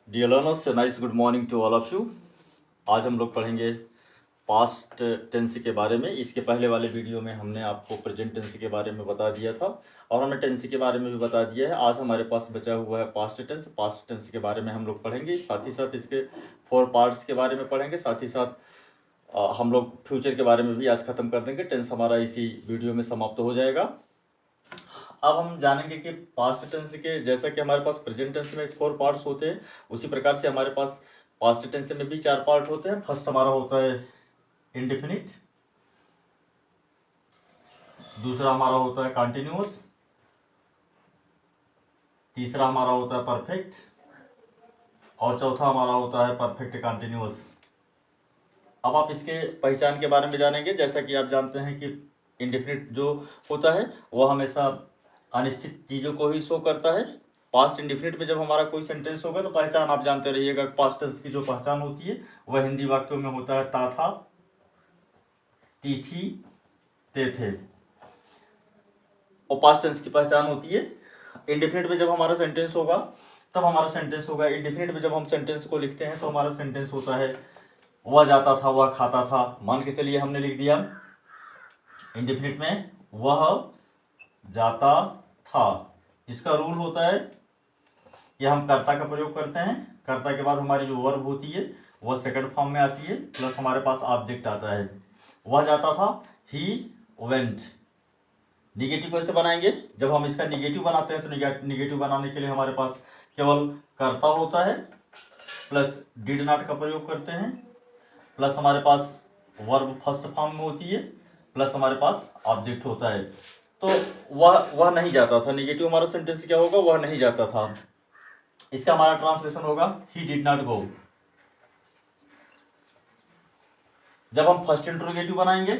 Dear learners, nice good morning to all of you. आज हम लोग पढ़ेंगे पास्ट टेंस के बारे में। इसके पहले वाले वीडियो में हमने आपको प्रेजेंट टेंस के बारे में बता दिया था और हमने टेंस के बारे में भी बता दिया है। आज हमारे पास बचा हुआ है पास्ट टेंस। पास्ट टेंस के बारे में हम लोग पढ़ेंगे, साथ ही साथ इसके 4 पार्ट्स के बारे में पढ़ेंगे। साथ ही साथ हम लोग फ्यूचर के बारे में भी आज ख़त्म कर देंगे। टेंस हमारा इसी वीडियो में समाप्त हो जाएगा। अब हम जानेंगे कि पास्ट टेंस के जैसा कि हमारे पास प्रेजेंट टेंस में 4 पार्ट्स होते हैं, उसी प्रकार से हमारे पास पास्ट टेंस में भी 4 पार्ट होते हैं। फर्स्ट हमारा होता है इंडेफिनिट, दूसरा हमारा होता है कंटिन्यूअस, तीसरा हमारा होता है परफेक्ट और चौथा हमारा होता है परफेक्ट कंटिन्यूअस। अब आप इसके पहचान के बारे में जानेंगे। जैसा कि आप जानते हैं कि इंडेफिनिट जो होता है वह हमेशा अनिश्चित चीज़ों को ही शो करता है। पास्ट इंडेफिनिट में जब हमारा कोई सेंटेंस होगा तो पहचान आप जानते रहिएगा। पास्ट टेंस की जो पहचान होती है वह हिंदी वाक्यों में होता है ता था, ती थी, ते थे। और पास्ट टेंस की पहचान होती है इंडेफिनिट में जब हमारा सेंटेंस होगा तब हमारा सेंटेंस होगा। इंडेफिनिट में जब हम सेंटेंस को लिखते हैं तो हमारा सेंटेंस होता है वह जाता था, वह खाता था। मान के चलिए हमने लिख दिया इंडेफिनिट में वह जाता था। इसका रूल होता है कि हम कर्ता का प्रयोग करते हैं। कर्ता के बाद हमारी जो वर्ब होती है वह सेकंड फॉर्म में आती है, प्लस हमारे पास ऑब्जेक्ट आता है। वह जाता था, ही वेंट। निगेटिव कैसे बनाएंगे? जब हम इसका निगेटिव बनाते हैं तो निगेटिव बनाने के लिए हमारे पास केवल कर्ता होता है, प्लस डिड नॉट का प्रयोग करते हैं, प्लस हमारे पास वर्ब फर्स्ट फॉर्म में होती है, प्लस हमारे पास ऑब्जेक्ट होता है। तो वह नहीं जाता था। निगेटिव हमारा सेंटेंस क्या होगा? वह नहीं जाता था। इसका हमारा ट्रांसलेशन होगा ही डिड नॉट गो। जब हम फर्स्ट इंट्रोगेटिव बनाएंगे,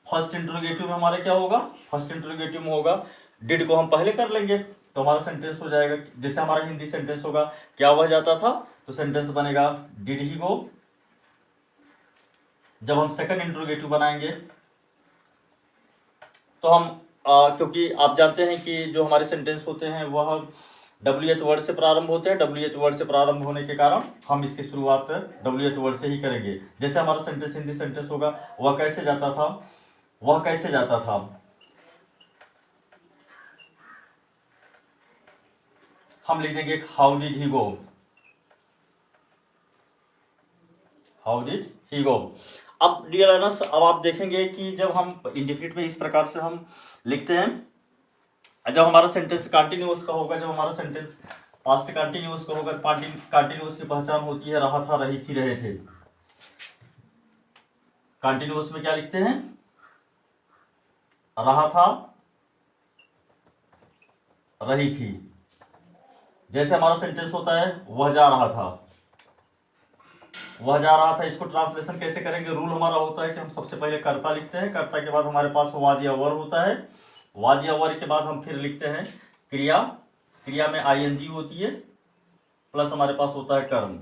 फर्स्ट इंट्रोगेटिव में हमारे क्या होगा? फर्स्ट इंट्रोगेटिव में होगा डिड को हम पहले कर लेंगे तो हमारा सेंटेंस हो जाएगा। जैसे हमारा हिंदी सेंटेंस होगा क्या वह जाता था, तो सेंटेंस बनेगा डिड ही गो। जब हम सेकंड इंट्रोगेटिव बनाएंगे तो हम क्योंकि आप जानते हैं कि जो हमारे सेंटेंस होते हैं वह WH वर्ड से प्रारंभ होते हैं। WH वर्ड से प्रारंभ होने के कारण हम इसकी शुरुआत WH वर्ड से ही करेंगे। जैसे हमारा सेंटेंस हिंदी सेंटेंस होगा वह कैसे जाता था, वह कैसे जाता था। हम लिख देंगे how did he go, how did he go. अब डियर लर्नर्स, अब आप देखेंगे कि जब हम इंडेफिनिट में इस प्रकार से हम लिखते हैं, जब हमारा सेंटेंस कंटिन्यूअस का होगा, जब हमारा सेंटेंस पास्ट कंटिन्यूअस का होगा, कंटिन्यूअस की पहचान होती है रहा था, रही थी, रहे थे। कंटिन्यूअस में क्या लिखते हैं? रहा था, रही थी। जैसे हमारा सेंटेंस होता है वह जा रहा था, वह जा रहा था। इसको ट्रांसलेशन कैसे करेंगे? रूल हमारा होता है कि हम सबसे पहले कर्ता लिखते हैं, कर्ता के बाद हमारे पास वाज या वर होता है, वाज या वर के बाद हम फिर लिखते हैं क्रिया, क्रिया में ING होती है, प्लस हमारे पास होता है कर्म।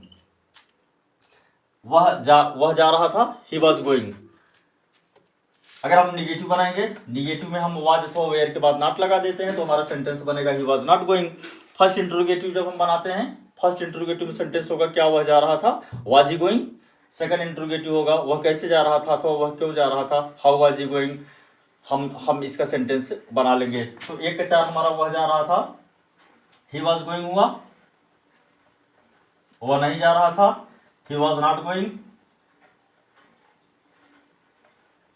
वह जा रहा था, ही वॉज गोइंग। अगर हम निगेटिव बनाएंगे, निगेटिव में हम वाज अथवा वेयर के बाद नॉट लगा देते हैं तो हमारा सेंटेंस बनेगा he was not going. First interrogative जब हम बनाते हैं, फर्स्ट इंट्रोगेटिव में सेंटेंस होगा क्या वह जा रहा था, was he going. Second interrogative होगा वह कैसे जा रहा था अथवा वह क्यों जा रहा था, हाउ वाज ही गोइंग। हम इसका सेंटेंस बना लेंगे। तो 1 का 4 हमारा वह जा रहा था, ही वॉज गोइंग हुआ। वह नहीं जा रहा था, ही वॉज नॉट गोइंग।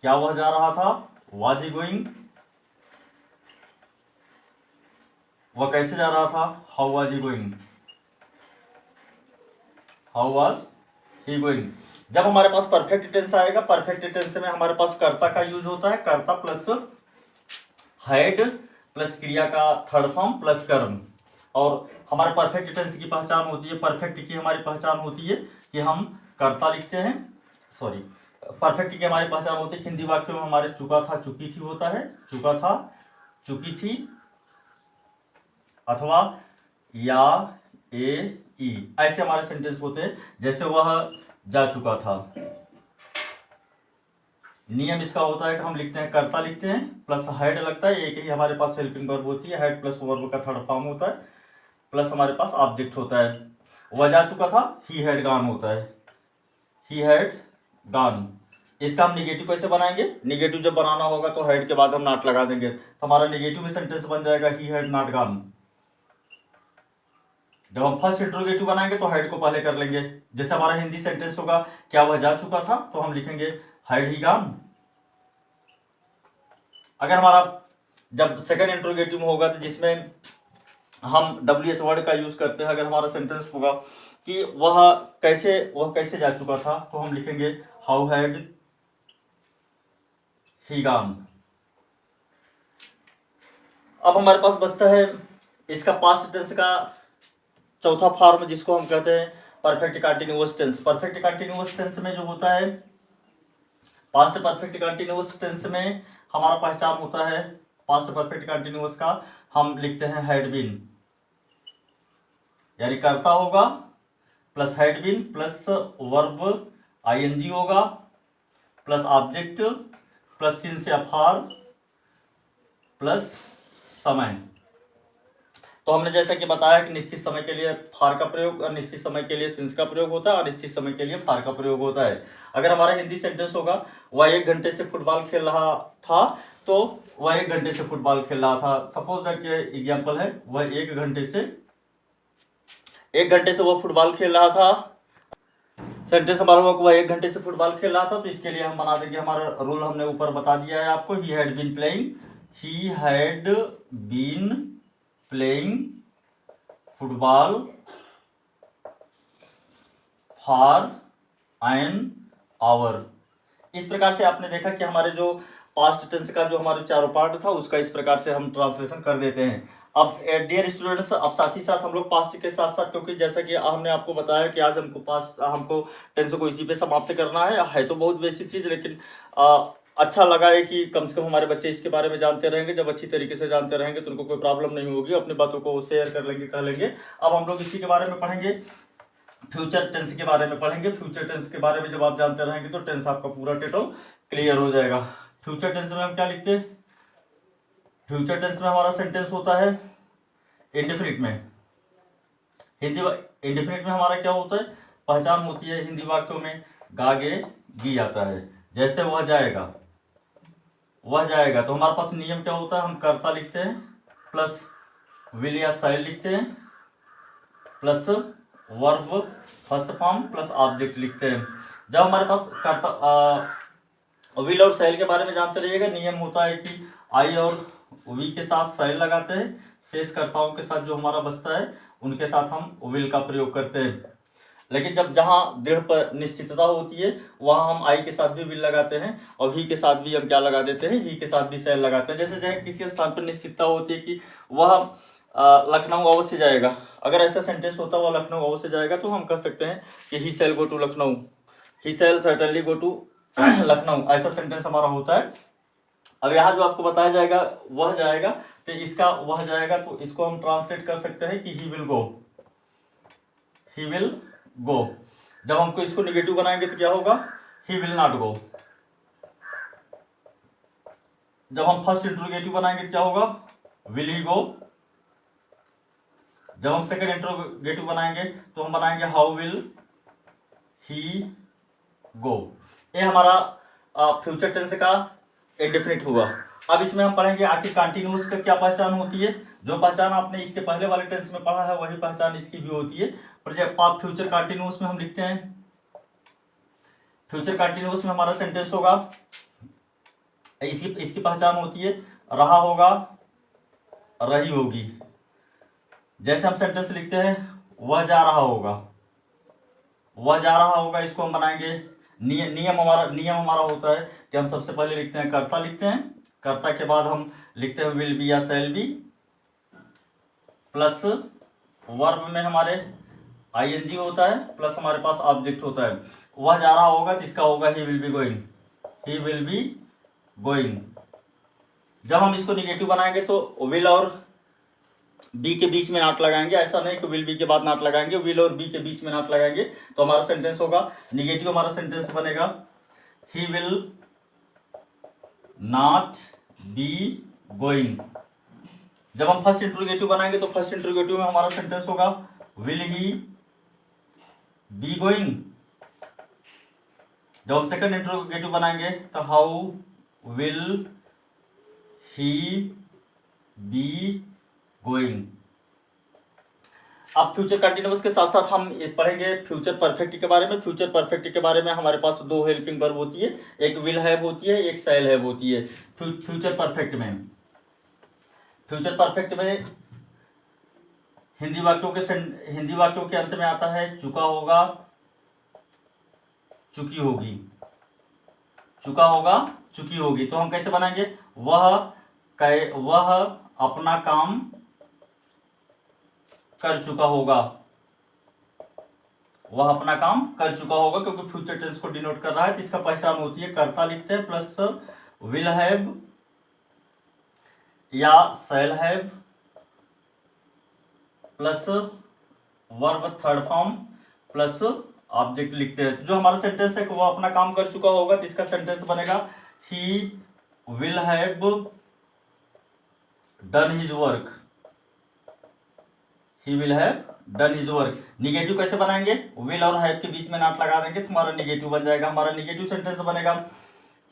क्या वह जा रहा था, वाज ही गोइंग। वह कैसे जा रहा था, how was he going, how was he going. जब हमारे पास परफेक्ट टेंस आएगा, परफेक्ट टेंस में हमारे पास कर्ता का यूज होता है, कर्ता प्लस हैड प्लस क्रिया का थर्ड फॉर्म प्लस कर्म। और हमारे परफेक्ट टेंस की पहचान होती है, परफेक्ट की हमारी पहचान होती है कि हम कर्ता लिखते हैं, सॉरी परफेक्ट की हमारी पहचान होती है हिंदी वाक्यों में हमारे चुका था, चुकी थी होता है, चुका था, चुकी थी, अथवा या ए ई, ऐसे हमारे सेंटेंस होते हैं। जैसे वह जा चुका था। नियम इसका होता है कि हम लिखते हैं कर्ता लिखते हैं प्लस हेड लगता है, एक ही हमारे पास हेल्पिंग वर्ब होती है, हेड प्लस वर्ब का थर्ड फॉर्म होता है, प्लस हमारे पास ऑब्जेक्ट होता है। वह जा चुका था, ही हैड गॉन होता है, ही हैड गॉन। इसका हम निगेटिव कैसे बनाएंगे, निगेटिव जब बनाना होगा तो हैड के बाद हम नॉट लगा देंगे, तो हमारा निगेटिव में सेंटेंस बन जाएगा ही हैड नॉट गॉन। जब हम फर्स्ट इंट्रोगेटिव बनाएंगे तो हैड को पहले कर लेंगे। जैसे हमारा हिंदी सेंटेंस होगा क्या वह जा चुका था, तो हम लिखेंगे हैड ही गॉन। अगर हमारा जब सेकंड इंट्रोगेटिव में होगा तो जिसमें हम WH वर्ड का यूज करते हैं, अगर हमारा सेंटेंस होगा कि वह कैसे जा चुका था, तो हम लिखेंगे हाउ हैड ही गॉन। अब हमारे पास बचता है इसका पास्ट टेंस का चौथा फॉर्म, जिसको हम कहते हैं perfect continuous tense. Perfect continuous tense में जो होता है, पास्ट परफेक्ट कंटीन्यूअस टेंस में हमारा पहचान होता है पास्ट परफेक्ट कंटीन्यूअस का, हम लिखते हैं हैड बीन, यानी करता होगा plus had been plus verb ING होगा प्लस ऑब्जेक्ट प्लस सिंस या फॉर प्लस समय। तो हमने जैसा कि बताया कि निश्चित समय के लिए फार का प्रयोग और निश्चित समय के लिए सिंस का प्रयोग होता है और निश्चित समय के लिए फार का प्रयोग होता है। अगर हमारा हिंदी सेंटेंस होगा वह 1 घंटे से फुटबॉल खेल रहा था, तो वह 1 घंटे से फुटबॉल खेल रहा था। सपोज दैट ये एग्जांपल है, वह 1 घंटे से वह फुटबॉल खेल रहा था। सेंटेंस हमारा हुआ कि वह 1 घंटे से फुटबॉल खेल रहा था, तो इसके लिए हम बना देंगे, हमारा रूल हमने ऊपर बता दिया है आपको, he had been playing football for an hour. इस प्रकार से आपने देखा कि हमारे जो पास्ट टेंस का जो हमारे चारों पार्ट था उसका इस प्रकार से हम ट्रांसलेशन कर देते हैं। अब डियर स्टूडेंट्स, अब साथ ही साथ हम लोग पास्ट के साथ साथ, क्योंकि जैसा कि हमने आपको बताया कि आज हमको टेंस को इसी पे समाप्त करना है तो बहुत बेसिक चीज, लेकिन अच्छा लगा है कि कम से कम हमारे बच्चे इसके बारे में जानते रहेंगे। जब अच्छी तरीके से जानते रहेंगे तो उनको कोई प्रॉब्लम नहीं होगी, अपनी बातों को शेयर कर लेंगे, कह लेंगे। अब हम लोग इसी के बारे में पढ़ेंगे, फ्यूचर टेंस के बारे में पढ़ेंगे। फ्यूचर टेंस के बारे में जब आप जानते रहेंगे तो टेंस आपका पूरा टोटल क्लियर हो जाएगा। फ्यूचर टेंस में हम क्या लिखते हैं, फ्यूचर टेंस में हमारा सेंटेंस होता है इंडेफिनिट में। इंडेफिनिट में हमारा क्या होता है, पहचान होती है हिंदी वाक्यों में गागे गी आता है। जैसे वह जाएगा तो हमारे पास नियम क्या होता है, हम कर्ता लिखते हैं प्लस विल या शैल लिखते हैं plus verb first form plus object लिखते हैं। जब हमारे पास कर्ता विल और शैल के बारे में जानते रहिएगा, नियम होता है कि आई और वी के साथ शैल लगाते हैं, शेष कर्ताओं के साथ जो हमारा बचता है उनके साथ हम विल का प्रयोग करते हैं। लेकिन जहां दृढ़ पर निश्चितता होती है वहां हम आई के साथ भी विल लगाते हैं और ही के साथ भी हम क्या लगा देते हैं, ही के साथ भी शैल लगाते हैं। जैसे चाहे किसी स्थान पर निश्चितता होती है कि वह लखनऊ अवश्य जाएगा, अगर ऐसा सेंटेंस होता वह लखनऊ अवश्य जाएगा, तो हम कह सकते हैं कि he shall go to Lucknow, he shall certainly go to Lucknow, ऐसा सेंटेंस हमारा होता है। अब यहाँ जो आपको बताया जाएगा वह जाएगा, तो इसका वह जाएगा तो इसको हम ट्रांसलेट कर सकते हैं कि ही विल गो। जब हमको इसको निगेटिव बनाएंगे तो क्या होगा, ही विल नॉट गो। जब हम फर्स्ट इंट्रोगेटिव बनाएंगे तो क्या होगा, विल ही गो। जब हम सेकंड इंट्रोगेटिव बनाएंगे तो हम बनाएंगे हाउ विल ही गो। ये हमारा फ्यूचर टेंस का इंडेफिनिट हुआ। अब इसमें हम पढ़ेंगे आखिर कंटिन्यूअस का क्या पहचान होती है। जो पहचान आपने इसके पहले वाले टेंस में पढ़ा है वही पहचान इसकी भी होती है। और जब आप फ्यूचर कंटिन्यूअस में हम लिखते हैं, फ्यूचर कंटिन्यूअस में हमारा सेंटेंस होगा, इसकी पहचान होती है रहा होगा, रही होगी। जैसे हम सेंटेंस लिखते हैं वह जा रहा होगा, इसको हम बनाएंगे नियम हमारा होता है कि हम सबसे पहले लिखते हैं कर्ता लिखते हैं, कर्ता के बाद हम लिखते हैं विल बी या शैल बी, प्लस वर्ब में हमारे ING होता है, प्लस हमारे पास ऑब्जेक्ट होता है। वह जा रहा होगा तो इसका होगा ही विल बी गोइंग। जब हम इसको निगेटिव बनाएंगे तो विल और बी के बीच में नॉट लगाएंगे, ऐसा नहीं कि विल बी के बाद नॉट लगाएंगे, विल और बी के बीच में नॉट लगाएंगे, तो हमारा सेंटेंस होगा निगेटिव। हमारा सेंटेंस बनेगा ही विल नॉट बी गोइंग। जब हम फर्स्ट इंट्रोगेटिव बनाएंगे तो फर्स्ट इंट्रोगेटिव में हमारा सेंटेंस होगा विल ही बी गोइंग। जब हम सेकंड इंट्रोगेटिव बनाएंगे तो how will he be going. अब फ्यूचर कंटिन्यूअस के साथ साथ हम पढ़ेंगे फ्यूचर परफेक्ट के बारे में। फ्यूचर परफेक्ट के बारे में हमारे पास दो हेल्पिंग वर्ब होती है, एक विल हैव होती है, एक शैल हैव होती है। फ्यूचर परफेक्ट में हिंदी वाक्यों के अंत में आता है चुका होगा, चुकी होगी, चुका होगा, चुकी होगी। तो हम कैसे बनाएंगे, वह अपना काम कर चुका होगा, वह अपना काम कर चुका होगा, क्योंकि फ्यूचर टेंस को डिनोट कर रहा है। तो इसका पहचान होती है कर्ता लिखते हैं प्लस विल हैव या shall have plus verb third form plus object लिखते हैं। जो हमारा सेंटेंस है वो अपना काम कर चुका होगा, तो इसका सेंटेंस बनेगा ही will have done his work, he will have done his work. Negative कैसे बनाएंगे, विल और हैव के बीच में नॉट लगा देंगे तो हमारा निगेटिव बन जाएगा। हमारा निगेटिव सेंटेंस बनेगा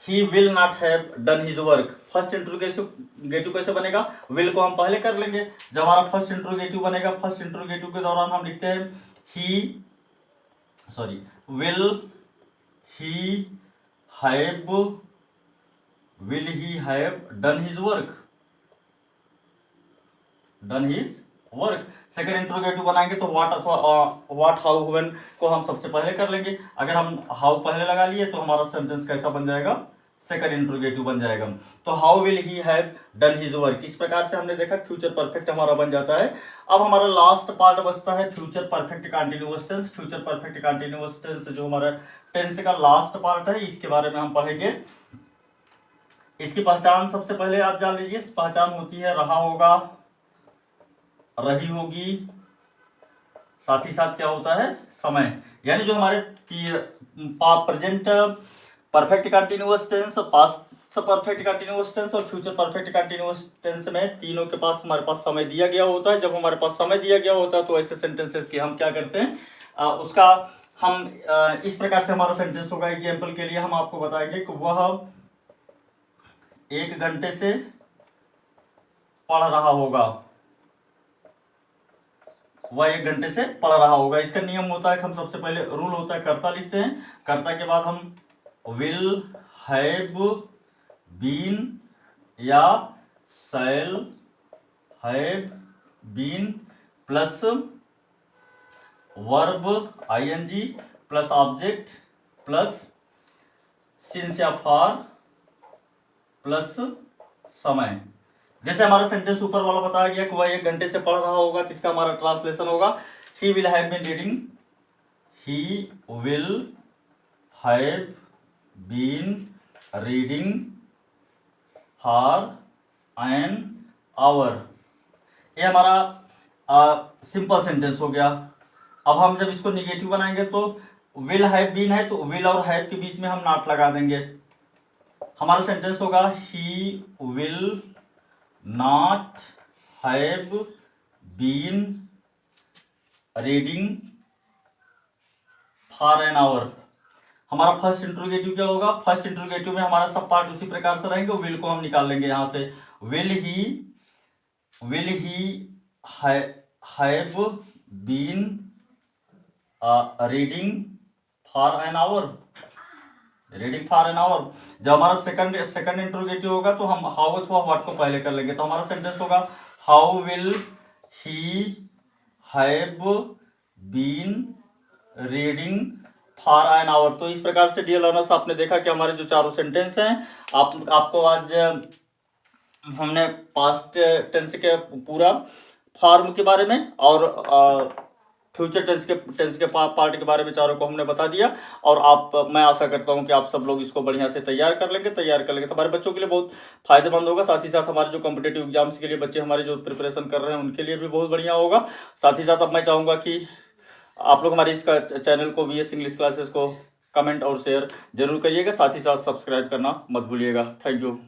ही will not have done his work. First interrogative कैसे बनेगा, विल को हम पहले कर लेंगे। जब हमारा फर्स्ट इंट्रोगेटिव बनेगा, फर्स्ट इंट्रोगेटिव के दौरान हम लिखते हैं will he have done his work. Second interrogative बनाएंगे तो व्हाट हाउ व्हेन को हम सबसे पहले कर लेंगे। अगर हम हाउ पहले लगा लिए तो हमारा सेंटेंस कैसा बन जाएगा, सेकंड इंट्रोगेटिव बन जाएगा। तो how will he have done his work. इस प्रकार से हमने देखा फ्यूचर परफेक्ट हमारा बन जाता है। अब हमारा लास्ट पार्ट बचता है future perfect continuous tense. Future perfect continuous tense जो हमारा टेंस का लास्ट पार्ट है, इसके बारे में हम पढ़ेंगे। इसकी पहचान सबसे पहले आप जान लीजिए। पहचान होती है रहा होगा, रही होगी, साथ ही साथ क्या होता है, समय। यानी जो हमारे present perfect continuous tense, past perfect continuous tense और फ्यूचर परफेक्ट कंटिन्यूअस टेंस में तीनों के पास हमारे पास समय दिया गया होता है। जब हमारे पास समय दिया गया होता है तो ऐसे सेंटेंसेस की हम क्या करते हैं, उसका हम इस प्रकार से हमारा सेंटेंस होगा। एग्जाम्पल के लिए हम आपको बताएंगे कि वह 1 घंटे से पढ़ रहा होगा, वह 1 घंटे से पढ़ रहा होगा। इसका नियम होता है कि हम सबसे पहले रूल होता है कर्ता लिखते हैं, कर्ता के बाद हम विल हैव बीन या shall have been plus verb ING plus object plus since या फॉर प्लस समय। जैसे हमारा सेंटेंस ऊपर वाला बताया गया कि वह 1 घंटे से पढ़ रहा होगा, तो इसका हमारा ट्रांसलेशन होगा he will have been reading, he will have been reading for an hour. ये हमारा सिंपल सेंटेंस हो गया। अब हम जब इसको निगेटिव बनाएंगे तो विल हैव बीन है तो विल और हैव के बीच में हम नॉट लगा देंगे। हमारा सेंटेंस होगा he will not have been reading for an hour. हमारा फर्स्ट इंट्रोगेटिव क्या होगा, फर्स्ट इंट्रोगेटिव में हमारा सब पार्ट उसी प्रकार से रहेंगे। विल को हम निकाल लेंगे यहां से, will he have been reading for an hour, reading for an hour. जब हमारा सेकंड इंट्रोगेटिव होगा तो हम हाउ अथवा व्हाट को पहले कर लेंगे। तो हमारा सेंटेंस होगा how will he have been reading for an hour. तो इस प्रकार से डियर लर्नर्स आपने देखा कि हमारे जो चारों सेंटेंस हैं, आपको आज हमने पास्ट टेंस के पूरा फॉर्म के बारे में और फ्यूचर टेंस के पार्ट के बारे में चारों को हमने बता दिया। और मैं आशा करता हूं कि आप सब लोग इसको बढ़िया से तैयार कर लेंगे तो हमारे बच्चों के लिए बहुत फायदेमंद होगा। साथ ही साथ हमारे जो कॉम्पिटेटिव एग्जाम्स के लिए बच्चे हमारे जो प्रिपरेशन कर रहे हैं उनके लिए भी बहुत बढ़िया होगा। साथ ही साथ अब मैं चाहूँगा कि आप लोग हमारे इसका चैनल को VS इंग्लिश क्लासेस को कमेंट और शेयर जरूर करिएगा। साथ ही साथ सब्सक्राइब करना मत भूलिएगा। Thank you.